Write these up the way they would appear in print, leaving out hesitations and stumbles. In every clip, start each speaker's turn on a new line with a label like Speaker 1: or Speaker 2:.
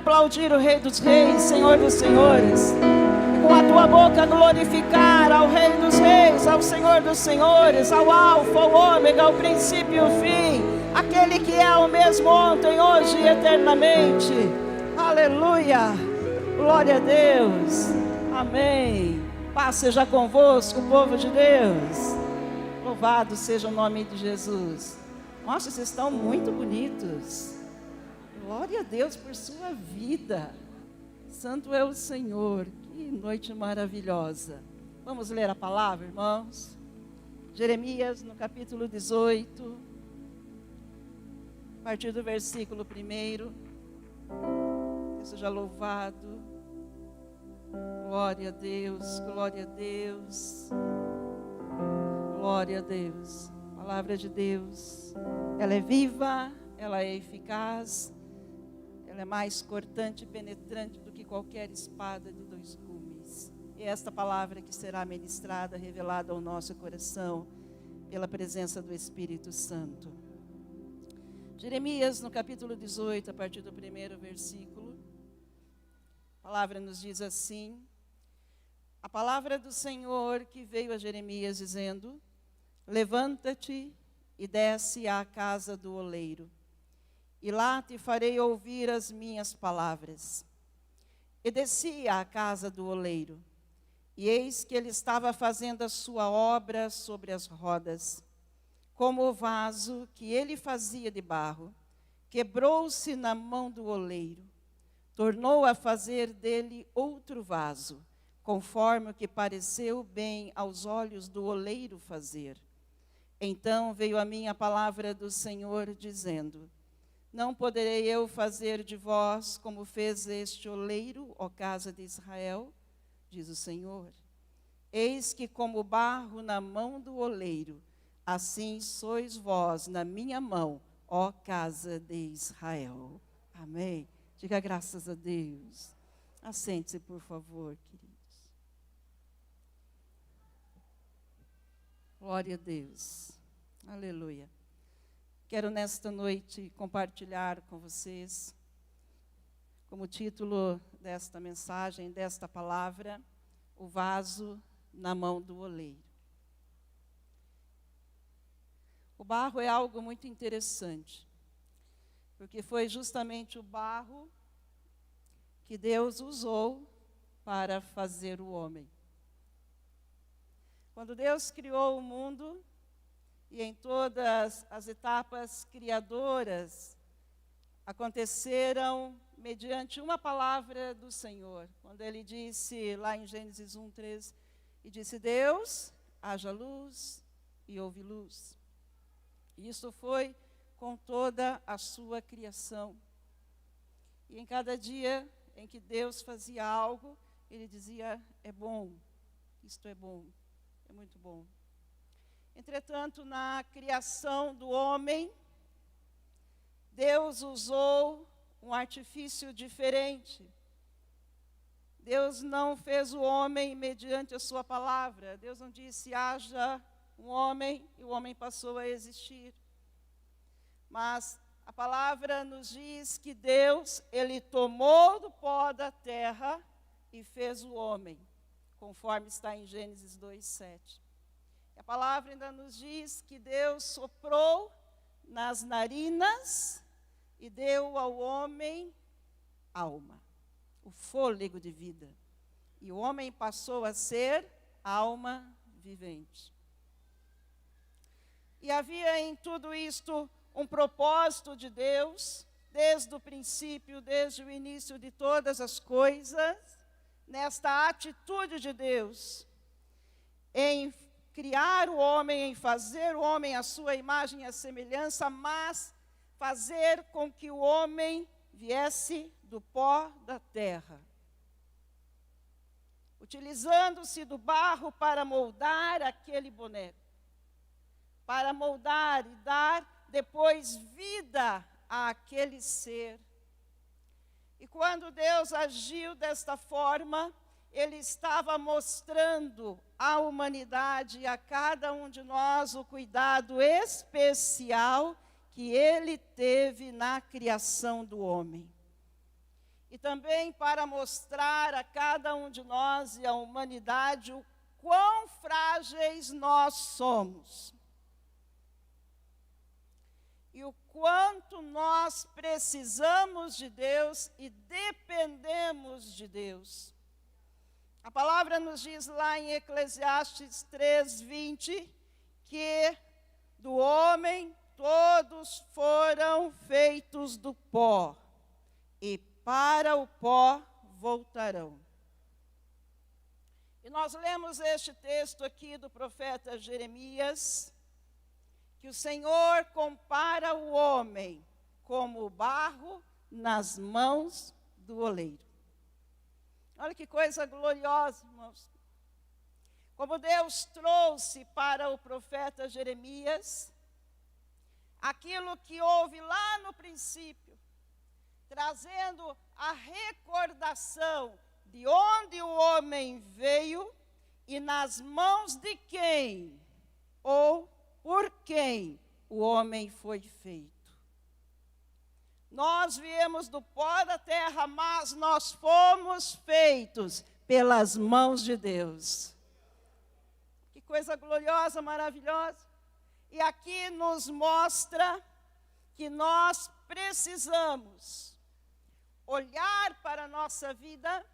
Speaker 1: aplaudir o Rei dos Reis, Senhor dos Senhores. E com a tua boca glorificar ao Rei dos Reis, ao Senhor dos Senhores, ao Alfa, ao Ômega, ao princípio e ao fim, aquele que é o mesmo ontem, hoje e eternamente. Aleluia! Glória a Deus! Amém! Paz seja convosco, povo de Deus. Louvado seja o nome de Jesus. Nossa, vocês estão muito bonitos. Glória a Deus por sua vida. Santo é o Senhor. Que noite maravilhosa. Vamos ler a palavra, irmãos? Jeremias, no capítulo 18, a partir do versículo 1. Deus seja louvado. Glória a Deus, glória a Deus. Glória a Deus. A palavra de Deus, ela é viva, ela é eficaz, ela é mais cortante e penetrante do que qualquer espada de dois gumes. E esta palavra que será ministrada, revelada ao nosso coração, pela presença do Espírito Santo. Jeremias, no capítulo 18, a partir do 1º versículo, a palavra nos diz assim: a palavra do Senhor que veio a Jeremias dizendo: levanta-te e desce à casa do oleiro, e lá te farei ouvir as minhas palavras. E desci à casa do oleiro, e eis que ele estava fazendo a sua obra sobre as rodas. Como o vaso que ele fazia de barro, quebrou-se na mão do oleiro. Tornou a fazer dele outro vaso, conforme o que pareceu bem aos olhos do oleiro fazer. Então veio a mim a palavra do Senhor, dizendo: não poderei eu fazer de vós como fez este oleiro, ó casa de Israel? Diz o Senhor. Eis que como barro na mão do oleiro, assim sois vós na minha mão, ó casa de Israel. Amém. Diga graças a Deus. Assente-se, por favor, queridos. Glória a Deus. Aleluia. Quero nesta noite compartilhar com vocês, como título desta mensagem, desta palavra, o vaso na mão do oleiro. O barro é algo muito interessante, porque foi justamente o barro que Deus usou para fazer o homem. Quando Deus criou o mundo, e em todas as etapas criadoras, aconteceram mediante uma palavra do Senhor. Quando ele disse, lá em Gênesis 1:3, e disse: Deus, haja luz, e houve luz. E isso foi com toda a sua criação. E em cada dia em que Deus fazia algo, ele dizia: é bom, isto é bom, é muito bom. Entretanto, na criação do homem, Deus usou um artifício diferente. Deus não fez o homem mediante a sua palavra. Deus não disse: haja um homem, e o homem passou a existir. Mas a palavra nos diz que Deus, ele tomou do pó da terra e fez o homem, conforme está em Gênesis 2:7. A palavra ainda nos diz que Deus soprou nas narinas e deu ao homem alma, o fôlego de vida. E o homem passou a ser alma vivente. E havia em tudo isto um propósito de Deus, desde o princípio, desde o início de todas as coisas, nesta atitude de Deus, em criar o homem, em fazer o homem à sua imagem e à semelhança, mas fazer com que o homem viesse do pó da terra, utilizando-se do barro para moldar aquele boneco, para moldar e dar depois vida àquele ser. E quando Deus agiu desta forma, Ele estava mostrando à humanidade, a cada um de nós, o cuidado especial que Ele teve na criação do homem. e também para mostrar a cada um de nós e à humanidade o quão frágeis nós somos. E o quanto nós precisamos de Deus e dependemos de Deus. A palavra nos diz lá em Eclesiastes 3:20, que do homem todos foram feitos do pó, e para o pó voltarão. E nós lemos este texto aqui do profeta Jeremias, que o Senhor compara o homem como o barro nas mãos do oleiro. Olha que coisa gloriosa, irmãos. Como Deus trouxe para o profeta Jeremias aquilo que houve lá no princípio, trazendo a recordação de onde o homem veio e nas mãos de quem ou por quem o homem foi feito. Nós viemos do pó da terra, mas nós fomos feitos pelas mãos de Deus. Que coisa gloriosa, maravilhosa. E aqui nos mostra que nós precisamos olhar para a nossa vida,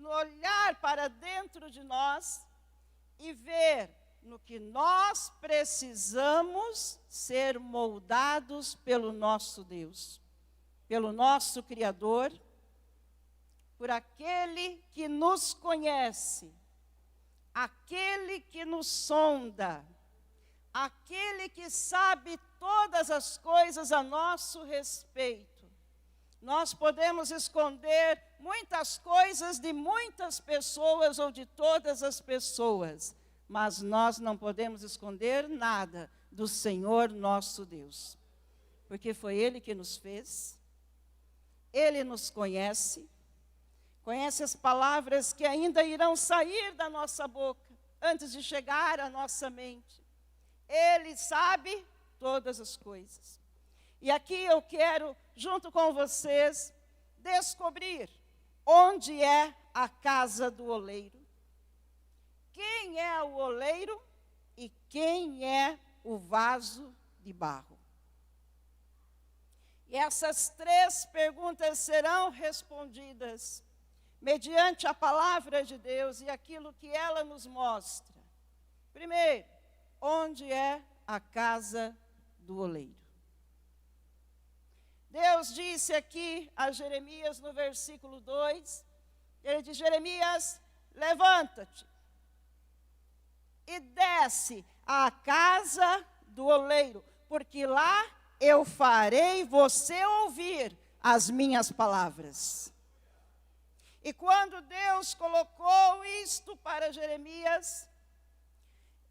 Speaker 1: olhar para dentro de nós e ver no que nós precisamos ser moldados pelo nosso Deus, pelo nosso Criador, por aquele que nos conhece, aquele que nos sonda, aquele que sabe todas as coisas a nosso respeito. Nós podemos esconder muitas coisas de muitas pessoas ou de todas as pessoas, mas nós não podemos esconder nada do Senhor nosso Deus, porque foi Ele que nos fez, Ele nos conhece, conhece as palavras que ainda irão sair da nossa boca, antes de chegar à nossa mente. Ele sabe todas as coisas. E aqui eu quero, junto com vocês, descobrir onde é a casa do oleiro. Quem é o oleiro e quem é o vaso de barro? E essas três perguntas serão respondidas mediante a palavra de Deus e aquilo que ela nos mostra. Primeiro, onde é a casa do oleiro? Deus disse aqui a Jeremias no versículo 2, ele diz: Jeremias, levanta-te e desce à casa do oleiro, porque lá eu farei você ouvir as minhas palavras. E quando Deus colocou isto para Jeremias,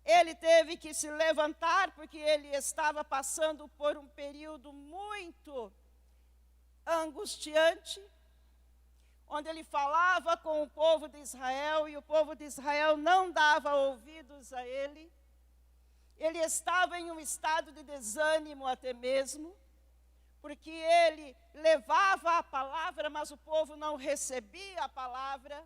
Speaker 1: ele teve que se levantar, porque ele estava passando por um período muito angustiante, onde ele falava com o povo de Israel, e o povo de Israel não dava ouvidos a ele. Ele estava em um estado de desânimo até mesmo, porque ele levava a palavra, mas o povo não recebia a palavra,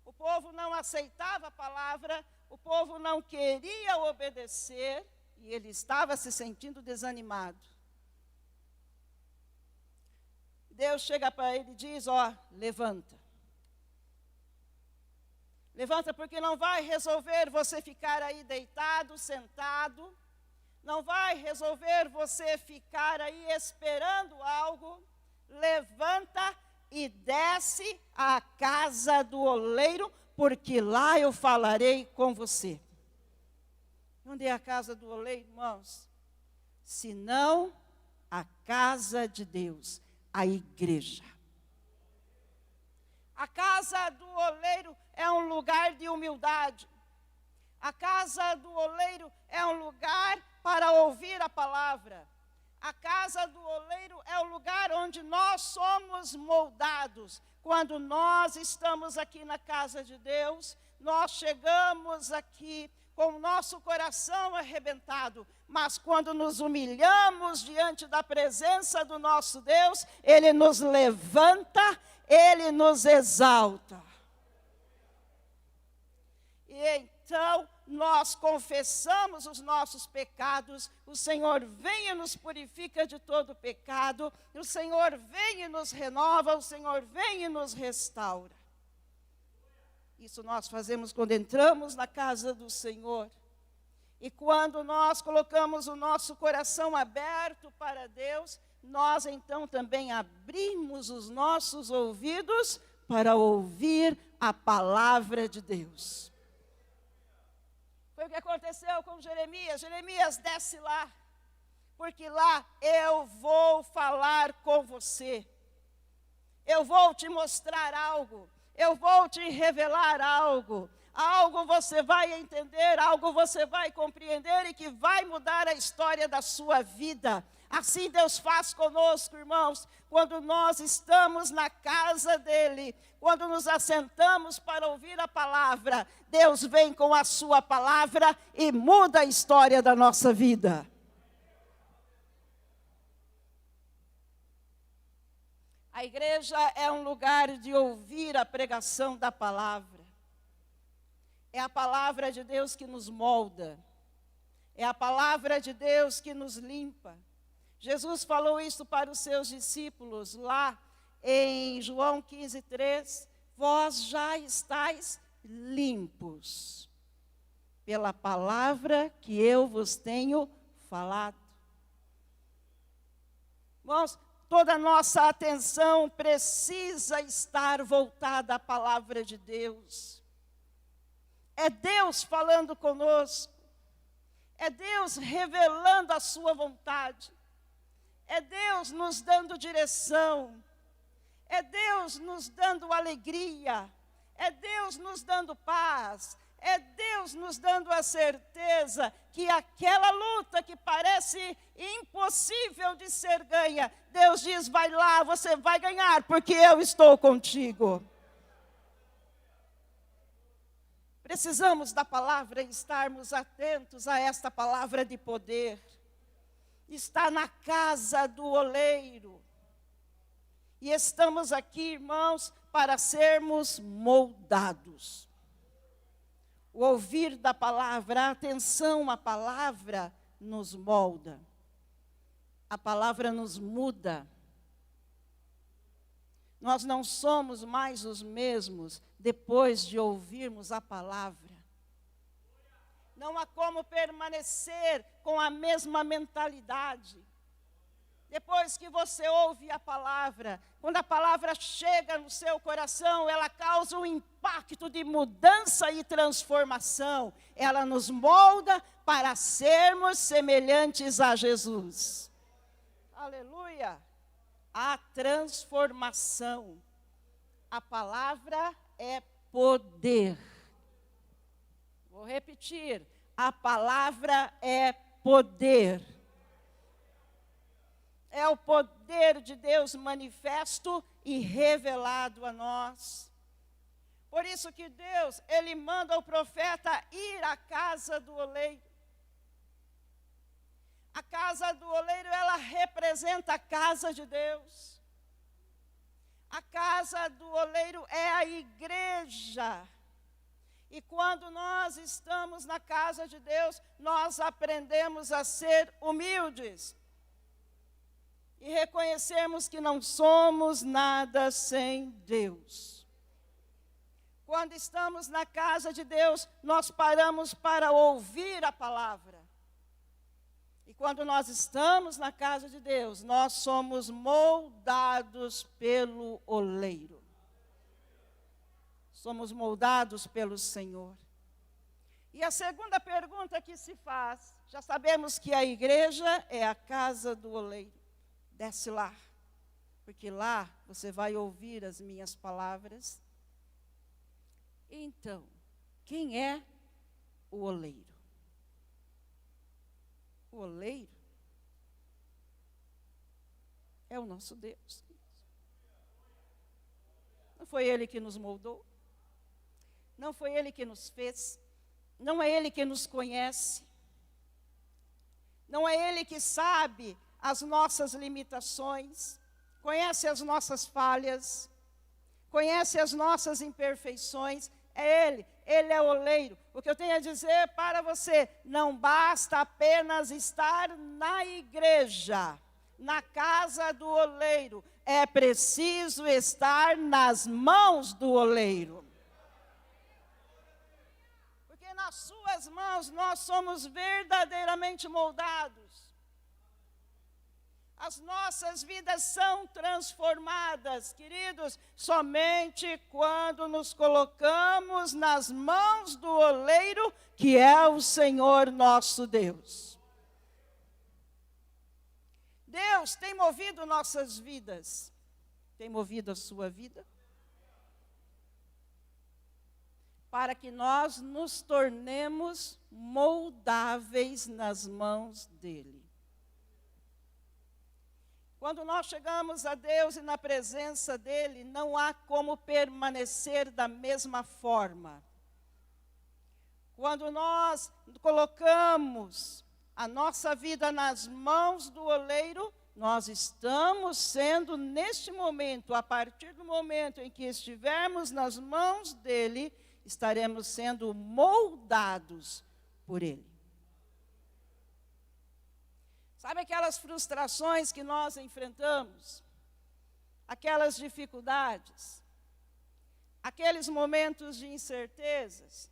Speaker 1: o povo não aceitava a palavra, o povo não queria obedecer, e ele estava se sentindo desanimado. Deus chega para ele e diz: levanta. Levanta, porque não vai resolver você ficar aí deitado, sentado. Não vai resolver você ficar aí esperando algo. Levanta e desce à casa do oleiro, porque lá eu falarei com você. Onde é a casa do oleiro, irmãos? Senão a casa de Deus, a igreja. A casa do oleiro é um lugar de humildade. A casa do oleiro é um lugar para ouvir a palavra. A casa do oleiro é o lugar onde nós somos moldados. Quando nós estamos aqui na casa de Deus, nós chegamos aqui com o nosso coração arrebentado, mas quando nos humilhamos diante da presença do nosso Deus, Ele nos levanta, Ele nos exalta. E então, nós confessamos os nossos pecados, o Senhor vem e nos purifica de todo pecado, o Senhor vem e nos renova, o Senhor vem e nos restaura. Isso nós fazemos quando entramos na casa do Senhor. E quando nós colocamos o nosso coração aberto para Deus, nós então também abrimos os nossos ouvidos para ouvir a palavra de Deus. Foi o que aconteceu com Jeremias. Jeremias, desce lá, porque lá eu vou falar com você. Eu vou te mostrar algo. Eu vou te revelar algo. Algo você vai entender, algo você vai compreender e que vai mudar a história da sua vida. Assim Deus faz conosco, irmãos, quando nós estamos na casa dEle, quando nos assentamos para ouvir a palavra, Deus vem com a sua palavra e muda a história da nossa vida. A igreja é um lugar de ouvir a pregação da palavra. É a palavra de Deus que nos molda. É a palavra de Deus que nos limpa. Jesus falou isso para os seus discípulos lá em João 15:3. Vós já estáis limpos pela palavra que eu vos tenho falado. Irmãos, toda a nossa atenção precisa estar voltada à palavra de Deus. É Deus falando conosco. É Deus revelando a sua vontade. É Deus nos dando direção. É Deus nos dando alegria. É Deus nos dando paz. É Deus nos dando a certeza que aquela luta que parece impossível de ser ganha, Deus diz, vai lá, você vai ganhar, porque eu estou contigo. Precisamos da palavra e estarmos atentos a esta palavra de poder. Está na casa do oleiro. E estamos aqui, irmãos, para sermos moldados. O ouvir da palavra, a atenção à palavra nos molda. A palavra nos muda. Nós não somos mais os mesmos depois de ouvirmos a palavra. Não há como permanecer com a mesma mentalidade. Depois que você ouve a palavra, quando a palavra chega no seu coração, ela causa um impacto de mudança e transformação. Ela nos molda para sermos semelhantes a Jesus. Aleluia! A transformação. A palavra é poder. Vou repetir. A palavra é poder. É o poder de Deus manifesto e revelado a nós. Por isso que Deus, Ele manda o profeta ir à casa do oleiro. A casa do oleiro, ela representa a casa de Deus. A casa do oleiro é a igreja. E quando nós estamos na casa de Deus, nós aprendemos a ser humildes. E reconhecermos que não somos nada sem Deus. Quando estamos na casa de Deus, nós paramos para ouvir a palavra. E quando nós estamos na casa de Deus, nós somos moldados pelo oleiro. Somos moldados pelo Senhor. E a segunda pergunta que se faz, já sabemos que a igreja é a casa do oleiro. Desce lá, porque lá você vai ouvir as minhas palavras. Então, quem é o oleiro? O oleiro é o nosso Deus. Não foi Ele que nos moldou? Não foi Ele que nos fez? Não é Ele que nos conhece. Não é Ele que sabe as nossas limitações, conhece as nossas falhas, conhece as nossas imperfeições. É Ele é o oleiro. O que eu tenho a dizer para você, não basta apenas estar na igreja, na casa do oleiro, é preciso estar nas mãos do oleiro. Porque nas suas mãos nós somos verdadeiramente moldados. As nossas vidas são transformadas, queridos, somente quando nos colocamos nas mãos do oleiro, que é o Senhor nosso Deus. Deus tem movido nossas vidas. Tem movido a sua vida? Para que nós nos tornemos moldáveis nas mãos dEle. Quando nós chegamos a Deus e na presença dEle, não há como permanecer da mesma forma. Quando nós colocamos a nossa vida nas mãos do oleiro, nós estamos sendo, neste momento, a partir do momento em que estivermos nas mãos dEle, estaremos sendo moldados por Ele. Sabe aquelas frustrações que nós enfrentamos? Aquelas dificuldades? Aqueles momentos de incertezas?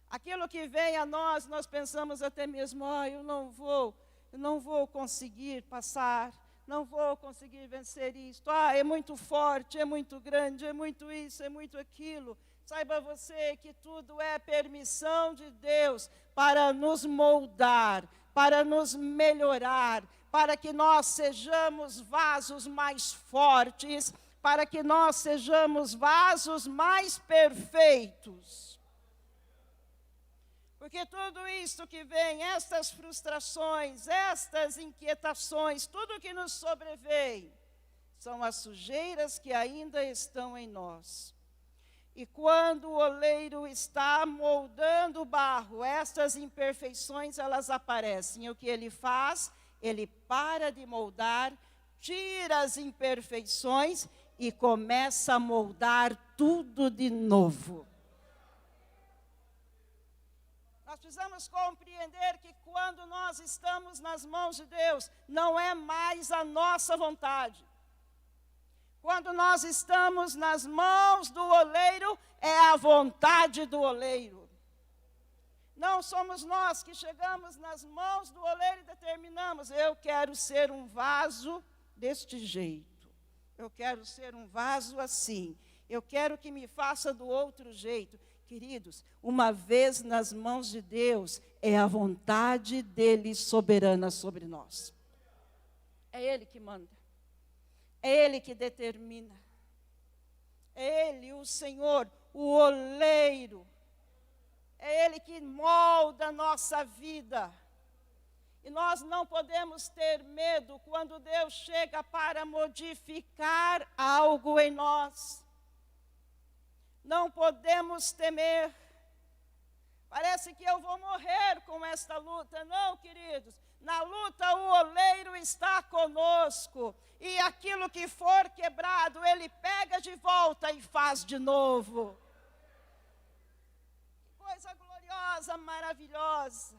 Speaker 1: Aquilo que vem a nós pensamos até mesmo, eu não vou conseguir passar, não vou conseguir vencer isto. É muito forte, é muito grande, é muito isso, é muito aquilo. Saiba você que tudo é permissão de Deus para nos moldar, para nos melhorar, para que nós sejamos vasos mais fortes, para que nós sejamos vasos mais perfeitos. Porque tudo isso que vem, estas frustrações, estas inquietações, tudo que nos sobrevém, são as sujeiras que ainda estão em nós. E quando o oleiro está moldando o barro, estas imperfeições, elas aparecem. E o que ele faz? Ele para de moldar, tira as imperfeições e começa a moldar tudo de novo. Nós precisamos compreender que quando nós estamos nas mãos de Deus, não é mais a nossa vontade. Quando nós estamos nas mãos do oleiro, é a vontade do oleiro. Não somos nós que chegamos nas mãos do oleiro e determinamos, eu quero ser um vaso deste jeito. Eu quero ser um vaso assim. Eu quero que me faça do outro jeito. Queridos, uma vez nas mãos de Deus, é a vontade dEle soberana sobre nós. É Ele que manda. É Ele que determina. É Ele, o Senhor, o oleiro. É Ele que molda a nossa vida. E nós não podemos ter medo quando Deus chega para modificar algo em nós. Não podemos temer. Parece que eu vou morrer com esta luta. Não, queridos. Na luta o oleiro está conosco. E aquilo que for quebrado, Ele pega de volta e faz de novo. Que coisa gloriosa, maravilhosa.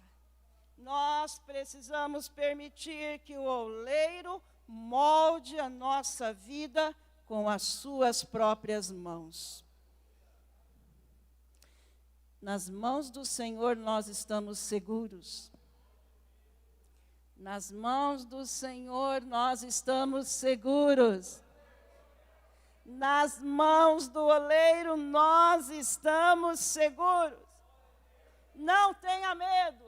Speaker 1: Nós precisamos permitir que o oleiro molde a nossa vida com as suas próprias mãos. Nas mãos do Senhor nós estamos seguros. Nas mãos do Senhor nós estamos seguros. Nas mãos do oleiro nós estamos seguros. Não tenha medo.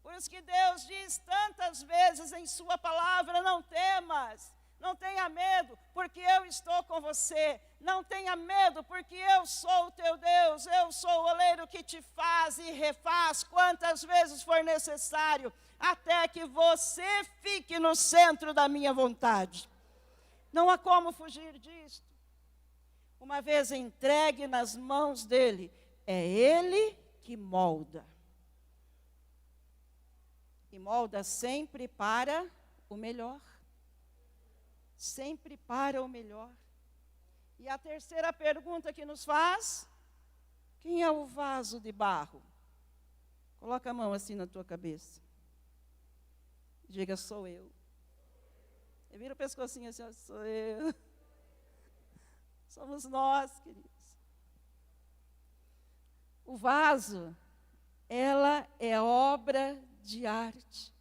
Speaker 1: Por isso que Deus diz tantas vezes em sua palavra, não temas. Não tenha medo, porque eu estou com você. Não tenha medo, porque eu sou o teu Deus. Eu sou o oleiro que te faz e refaz quantas vezes for necessário, até que você fique no centro da minha vontade. Não há como fugir disto. uma vez entregue nas mãos dele, é ele que molda. E molda sempre para o melhor. Sempre para o melhor. E a terceira pergunta que nos faz: quem é o vaso de barro? Coloca a mão assim na tua cabeça. Diga, sou eu. E vira o pescocinho assim, ó, sou eu. Somos nós, queridos. O vaso, ela é obra de arte.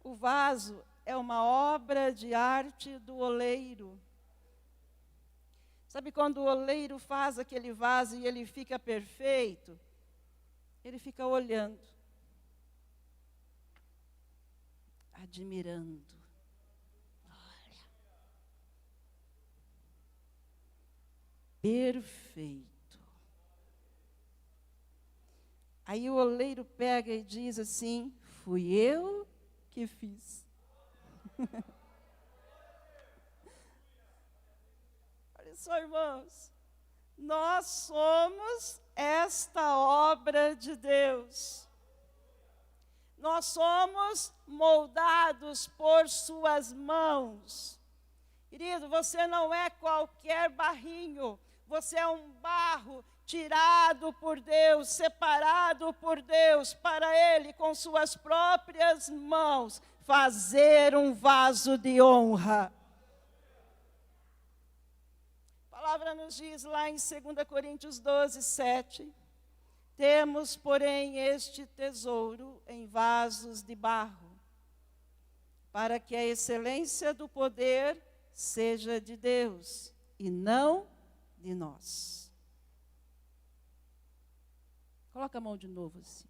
Speaker 1: O vaso é uma obra de arte do oleiro. Sabe quando o oleiro faz aquele vaso e ele fica perfeito? Ele fica olhando, admirando. Olha. Perfeito. Aí o oleiro pega e diz assim: fui eu que fiz. Olha só, irmãos, nós somos esta obra de Deus. Nós somos moldados por suas mãos. Querido, você não é qualquer barrinho, você é um barro tirado por Deus, separado por Deus, para Ele, com suas próprias mãos, fazer um vaso de honra. A palavra nos diz lá em 2 Coríntios 12, 7, temos, porém, este tesouro em vasos de barro, para que a excelência do poder seja de Deus, e não de nós. Coloca a mão de novo assim.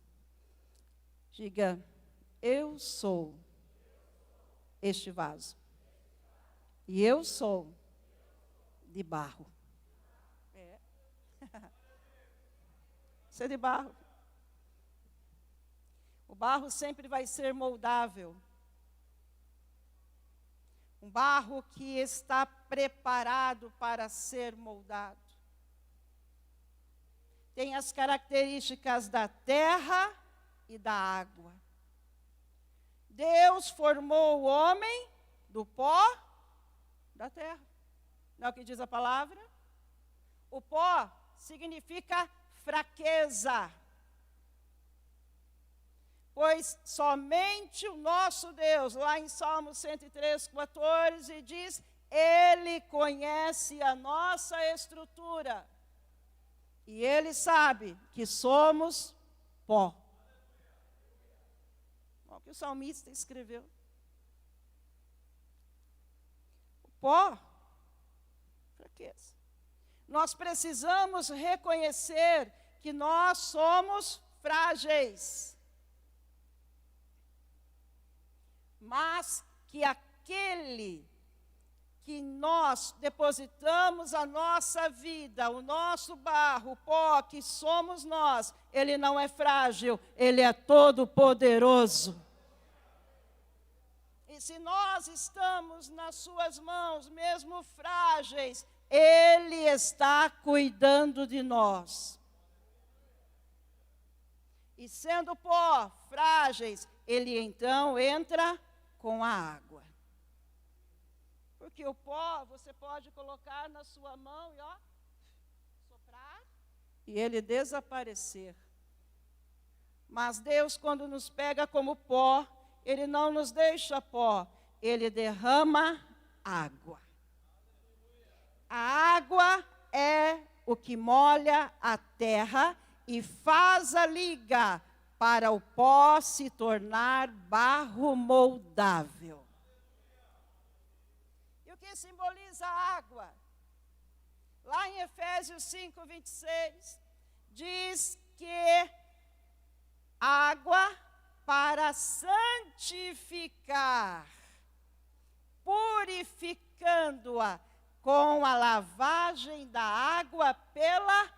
Speaker 1: Diga, eu sou este vaso. E eu sou de barro. É. Você é de barro. O barro sempre vai ser moldável. Um barro que está preparado para ser moldado. Tem as características da terra e da água. Deus formou o homem do pó da terra. Não é o que diz a palavra? O pó significa fraqueza. Pois somente o nosso Deus, lá em Salmo 103, 14, diz: Ele conhece a nossa estrutura. E Ele sabe que somos pó. Olha o que o salmista escreveu. O pó, fraqueza. Nós precisamos reconhecer que nós somos frágeis. Mas que aquele que nós depositamos a nossa vida, o nosso barro, o pó que somos nós, ele não é frágil, ele é todo poderoso. E se nós estamos nas suas mãos, mesmo frágeis, ele está cuidando de nós. E sendo pó, frágeis, ele então entra com a água. Porque o pó você pode colocar na sua mão e soprar e ele desaparecer. Mas Deus, quando nos pega como pó, Ele não nos deixa pó, Ele derrama água. A água é o que molha a terra e faz a liga para o pó se tornar barro moldável. E o que simboliza a água? Lá em Efésios 5, 26, diz que água para santificar, purificando-a com a lavagem da água pela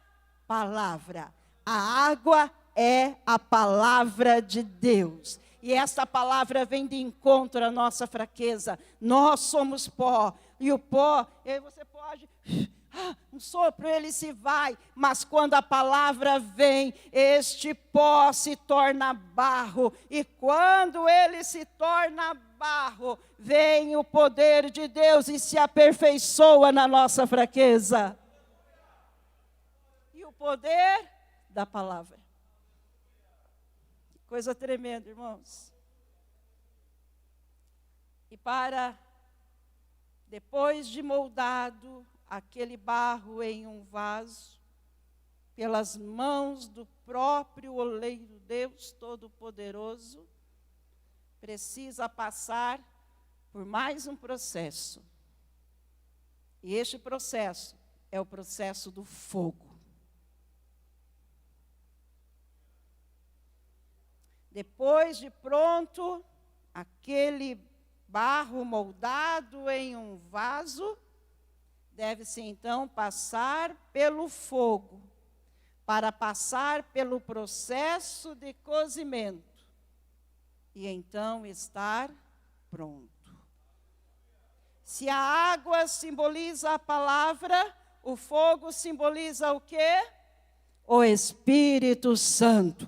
Speaker 1: palavra. A água é a palavra de Deus. E essa palavra vem de encontro à nossa fraqueza. Nós somos pó. E o pó, você pode um sopro, ele se vai, mas quando a palavra vem, este pó se torna barro, e quando ele se torna barro, vem o poder de Deus e se aperfeiçoa na nossa fraqueza. E o poder da palavra. Coisa tremenda, irmãos. E depois de moldado aquele barro em um vaso, pelas mãos do próprio oleiro, Deus Todo-Poderoso, precisa passar por mais um processo. E este processo é o processo do fogo. Depois de pronto, aquele barro moldado em um vaso, deve-se então passar pelo fogo, para passar pelo processo de cozimento, e então estar pronto. Se a água simboliza a palavra, o fogo simboliza o quê? O Espírito Santo.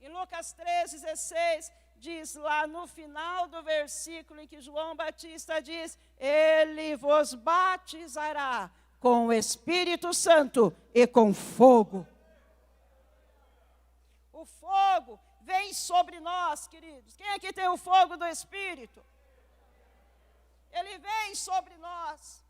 Speaker 1: Em Lucas 3,16, diz lá no final do versículo em que João Batista diz: Ele vos batizará com o Espírito Santo e com fogo. O fogo vem sobre nós, queridos. Quem aqui tem o fogo do Espírito? Ele vem sobre nós.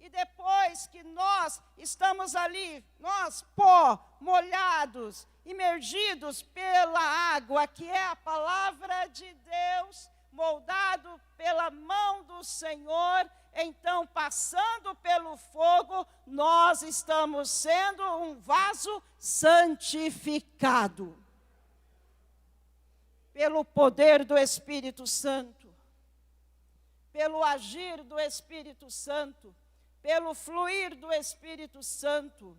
Speaker 1: E depois que nós estamos ali, nós, pó, molhados, imergidos pela água, que é a palavra de Deus, moldado pela mão do Senhor, então, passando pelo fogo, nós estamos sendo um vaso santificado. Pelo poder do Espírito Santo, pelo agir do Espírito Santo, pelo fluir do Espírito Santo,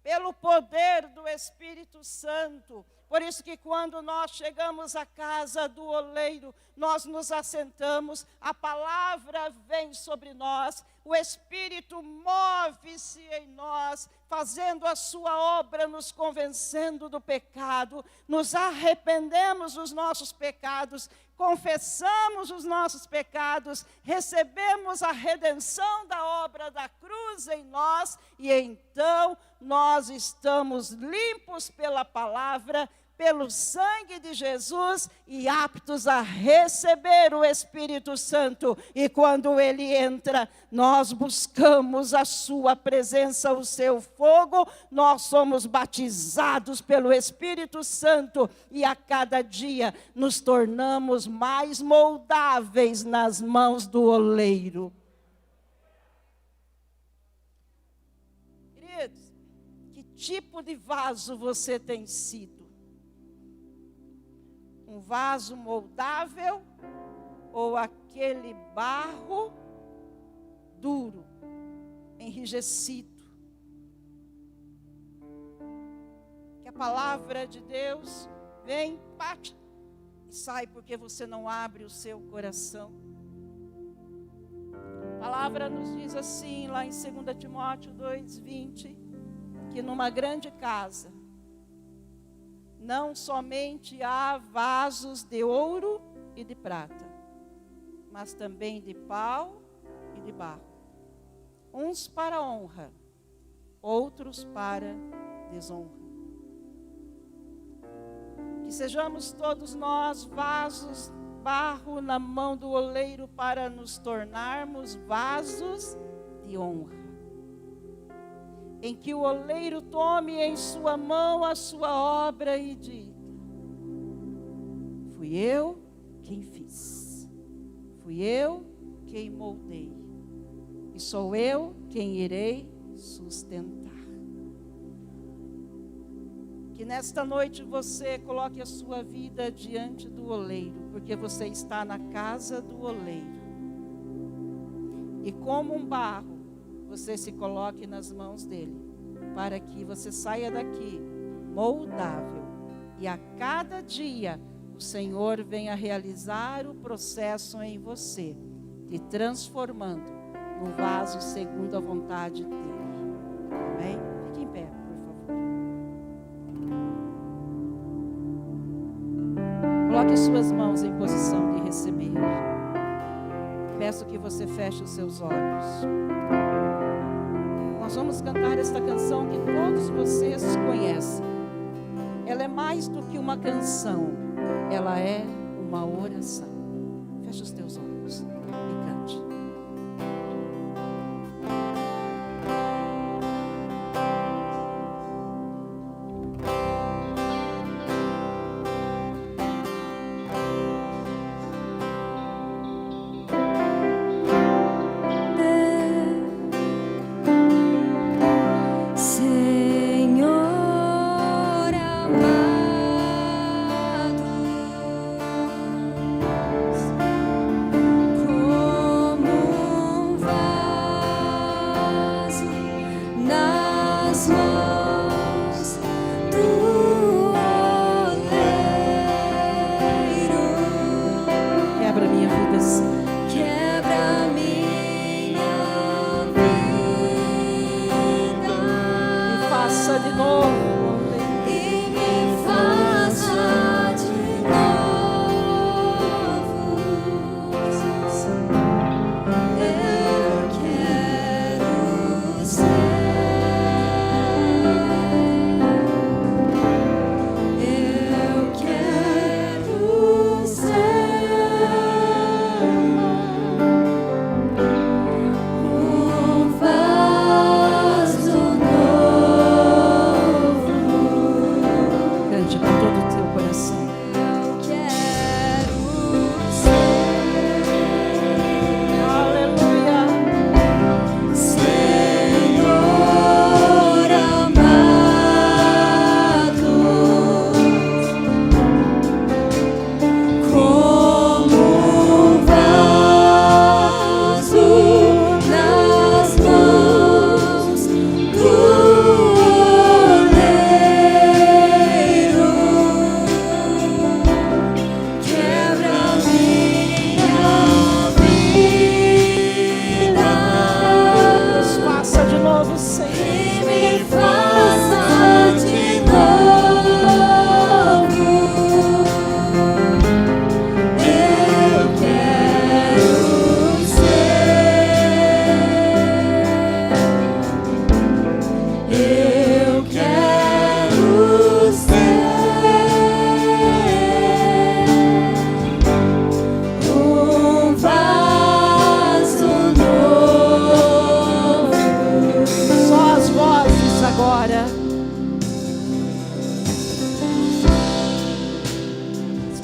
Speaker 1: pelo poder do Espírito Santo. Por isso que quando nós chegamos à casa do oleiro, nós nos assentamos, a palavra vem sobre nós, o Espírito move-se em nós, fazendo a sua obra, nos convencendo do pecado, nos arrependemos dos nossos pecados, confessamos os nossos pecados, recebemos a redenção da obra da cruz em nós, e então nós estamos limpos pela palavra, pelo sangue de Jesus, e aptos a receber o Espírito Santo. E quando ele entra, nós buscamos a sua presença, o seu fogo, nós somos batizados pelo Espírito Santo, e a cada dia nos tornamos mais moldáveis nas mãos do oleiro. Queridos, que tipo de vaso você tem sido? Um vaso moldável ou aquele barro duro, enrijecido? Que a palavra de Deus vem, bate e sai, porque você não abre o seu coração. A palavra nos diz assim, lá em 2 Timóteo 2:20, que numa grande casa, não somente há vasos de ouro e de prata, mas também de pau e de barro. Uns para honra, outros para desonra. Que sejamos todos nós vasos, barro na mão do oleiro, para nos tornarmos vasos de honra. Em que o oleiro tome em sua mão a sua obra e diga: fui eu quem fiz, fui eu quem moldei, e sou eu quem irei sustentar. Que nesta noite você coloque a sua vida diante do oleiro, porque você está na casa do oleiro. E como um barro, você se coloque nas mãos dele, para que você saia daqui moldável, e a cada dia o Senhor venha realizar o processo em você, te transformando um vaso segundo a vontade dele. Amém? Fique em pé, por favor. Coloque suas mãos em posição de receber. Peço que você feche os seus olhos. Nós vamos cantar esta canção que todos vocês conhecem. Ela é mais do que uma canção, ela é uma oração. Feche os teus olhos e cante.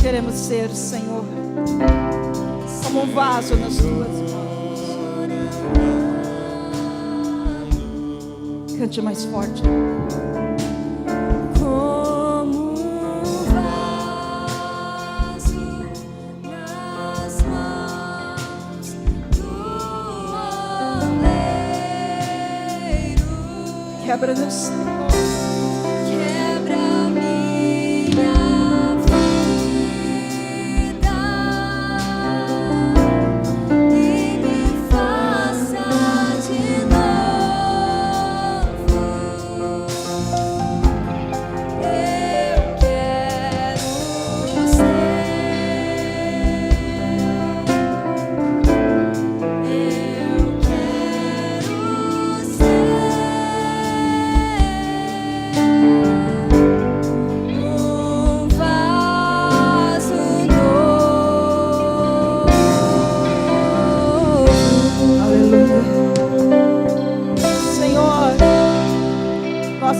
Speaker 2: Queremos ser, Senhor, como um vaso nas tuas mãos. Cante mais forte.
Speaker 3: Como um vaso nas mãos do oleiro.
Speaker 2: Quebra-nos, Senhor.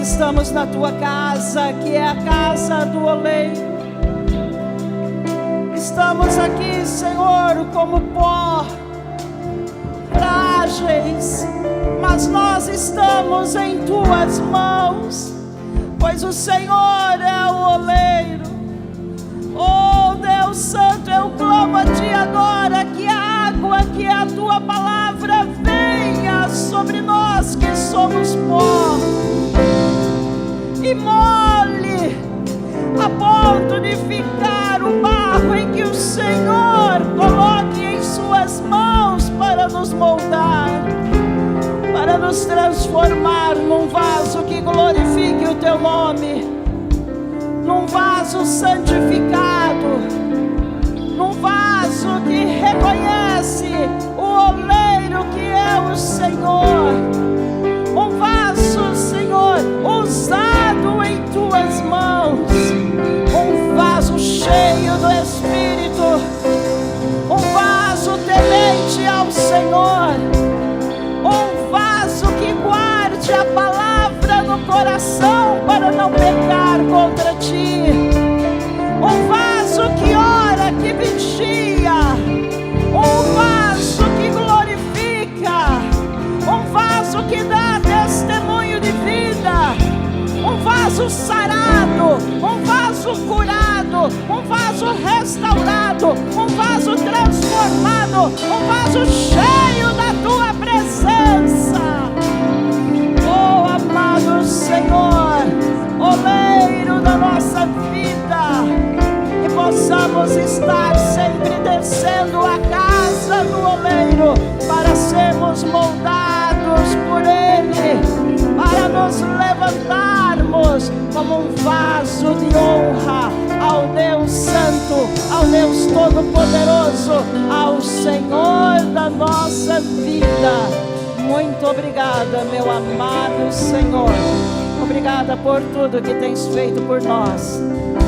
Speaker 2: Estamos na tua casa, que é a casa do oleiro. Estamos aqui, Senhor, como pó, frágeis, mas nós estamos em tuas mãos, pois o Senhor é o oleiro. Oh Deus Santo, eu clamo a ti agora que a água, que é a tua palavra, venha sobre nós que somos pó e mole, a ponto de ficar o barro em que o Senhor coloque em suas mãos para nos moldar. nos transformar num vaso que glorifique o teu nome, num vaso santificado, num vaso que reconhece o oleiro que é o Senhor, um vaso, Senhor, usado em tuas mãos, um vaso cheio do Espírito, um vaso temente ao Senhor, um vaso que guarde a palavra no coração para não pecar contra ti, um vaso que ora, que vigia, um vaso que glorifica, um vaso que dá testemunho de vida, um vaso sarado, um vaso curado, um vaso restaurado, um vaso transformado, um vaso cheio da tua presença. Oh, amado Senhor, oleiro da nossa vida, que possamos estar sempre descendo a casa do oleiro para sermos moldados por Ele, para nos levantarmos como um vaso de honra ao Deus Santo, ao Deus Todo-Poderoso, ao Senhor da nossa vida. Muito obrigada, meu amado Senhor. Obrigada por tudo que tens feito por nós.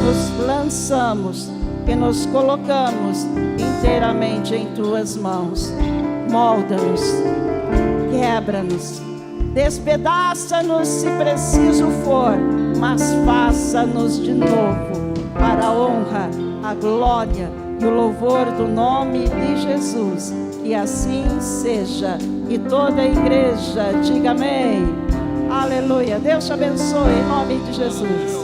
Speaker 2: Nos lançamos e nos colocamos inteiramente em tuas mãos. Molda-nos, quebra-nos, despedaça-nos se preciso for, mas faça-nos de novo para a honra, a glória e o louvor do nome de Jesus. Que assim seja. E toda a igreja diga amém. Aleluia. Deus te abençoe em nome de Jesus.